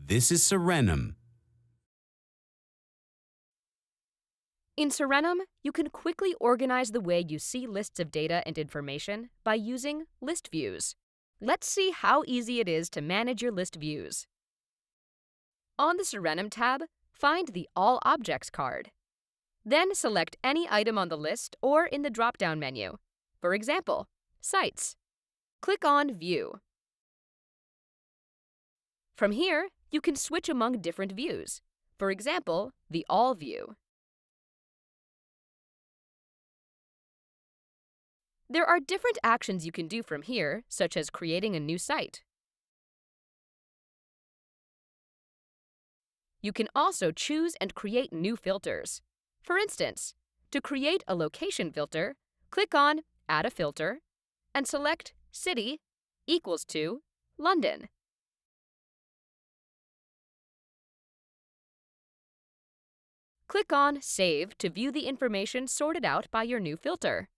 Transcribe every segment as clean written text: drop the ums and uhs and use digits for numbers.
This is Sirenum. In Sirenum, you can quickly organize the way you see lists of data and information by using list views. Let's see how easy it is to manage your list views. On the Sirenum tab, find the All Objects card. Then select any item on the list or in the drop-down menu. For example, Sites. Click on View. From here, you can switch among different views. For example, the All view. There are different actions you can do from here, such as creating a new site. You can also choose and create new filters. For instance, to create a location filter, click on Add a filter and select City equals to London. Click on Save to view the information sorted out by your new filter.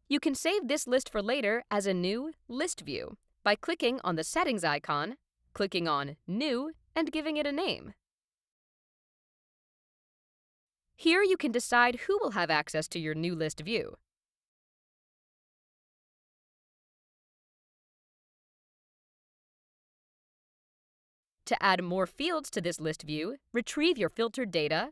You can save this list for later as a new list view by clicking on the settings icon, clicking on New, and giving it a name. Here you can decide who will have access to your new list view. To add more fields to this list view, retrieve your filtered data,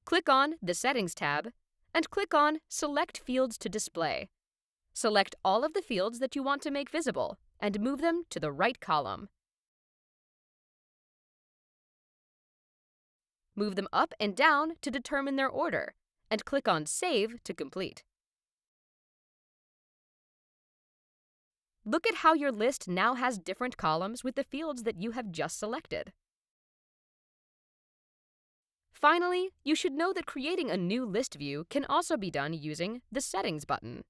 click on the Settings tab, and click on Select Fields to display. Select all of the fields that you want to make visible and move them to the right column. Move them up and down to determine their order, and click on Save to complete. Look at how your list now has different columns with the fields that you have just selected. Finally, you should know that creating a new list view can also be done using the Settings button,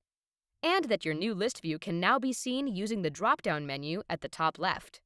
and that your new list view can now be seen using the drop-down menu at the top left.